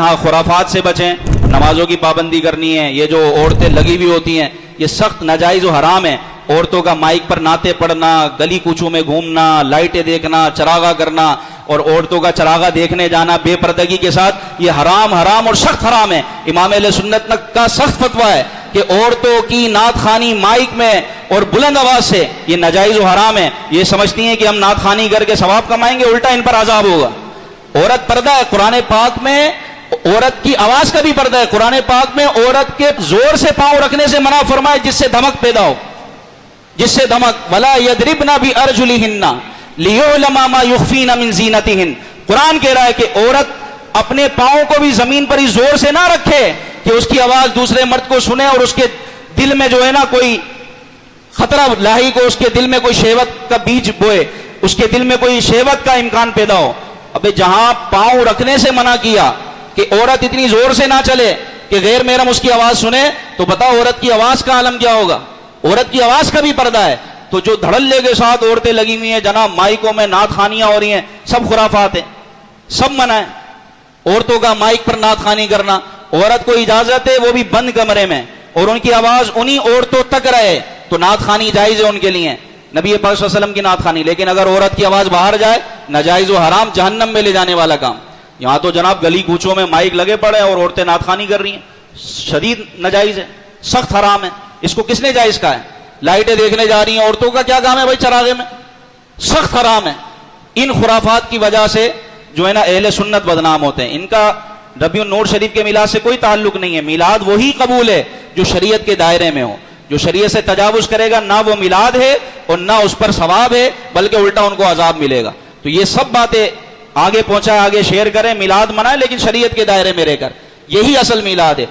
ہاں خرافات سے بچیں، نمازوں کی پابندی کرنی ہے۔ یہ جو عورتیں لگی ہوئی ہوتی ہیں یہ سخت ناجائز و حرام ہے۔ عورتوں کا مائک پر نعتیں پڑھنا، گلی کوچوں میں گھومنا، لائٹیں دیکھنا، چراغاں کرنا اور عورتوں کا چراغاں دیکھنے جانا بے پردگی کے ساتھ، یہ حرام اور سخت حرام ہے۔ امام اہل سنت کا سخت فتویٰ ہے کہ عورتوں کی نعت خوانی مائک میں اور بلند آواز سے یہ ناجائز و حرام ہے۔ یہ سمجھتی ہیں کہ ہم نعت خوانی کر کے ثواب کمائیں گے، الٹا ان پر عذاب ہوگا۔ عورت پردہ ہے، قرآن پاک میں عورت کی آواز کا بھی پردہ ہے۔ قرآن پاک میں عورت کے زور سے پاؤں رکھنے سے منع فرمائے جس سے دھمک پیدا ہو، جس سے دھمک وَلَا يَضْرِبْنَ بِأَرْجُلِهِنَّ لِيُعْلَمَ مَا يُخْفِينَ مِنْ زِينَتِهِنَّ۔ قرآن کہہ رہا ہے کہ عورت اپنے پاؤں کو بھی زمین پر ہی زور سے نہ رکھے کہ اس کی آواز دوسرے مرد کو سنے اور اس کے دل میں جو ہے نا کوئی خطرہ لاحق ہو، اس کے دل میں کوئی شہوت کا بیج بوئے، اس کے دل میں کوئی شہوت کا امکان پیدا ہو۔ ابے جہاں پاؤں رکھنے سے منع کیا کہ عورت اتنی زور سے نہ چلے کہ غیر محرم اس کی آواز سنے، تو بتاؤ عورت کی آواز کا عالم کیا ہوگا؟ عورت کی آواز کا بھی پردہ ہے۔ تو جو دھڑلے کے ساتھ عورتیں لگی ہوئی ہیں جناب، مائکوں میں نعت خوانیاں ہو رہی ہیں، سب خرافات ہیں، سب منع ہے۔ عورتوں کا مائک پر نعت خوانی کرنا، عورت کو اجازت ہے وہ بھی بند کمرے میں، اور ان کی آواز انہی عورتوں تک رہے تو نعت خوانی جائز ہے ان کے لیے، نبی پاک صلی اللہ علیہ وسلم کی نعت خوانی۔ لیکن اگر عورت کی آواز باہر جائے، ناجائز و حرام، جہنم میں لے جانے والا کام۔ یہاں تو جناب گلی کوچوں میں مائک لگے پڑے اور عورتیں نعت خوانی کر رہی ہیں، شدید ناجائز ہے، سخت حرام ہے۔ اس کو کس نے جائز کہا ہے؟ لائٹیں دیکھنے جا رہی ہیں، عورتوں کا کیا کام ہے بھائی چراغے میں؟ سخت حرام ہے۔ ان خرافات کی وجہ سے جو ہے نا اہل سنت بدنام ہوتے ہیں۔ ان کا ربیع النور شریف کے میلاد سے کوئی تعلق نہیں ہے۔ میلاد وہی قبول ہے جو شریعت کے دائرے میں ہو۔ جو شریعت سے تجاوز کرے گا نہ وہ میلاد ہے اور نہ اس پر ثواب ہے، بلکہ الٹا ان کو عذاب ملے گا۔ تو یہ سب باتیں آگے پہنچائے، آگے شیئر کریں۔ میلاد منائے لیکن شریعت کے دائرے میں رہ کر، یہی اصل میلاد ہے۔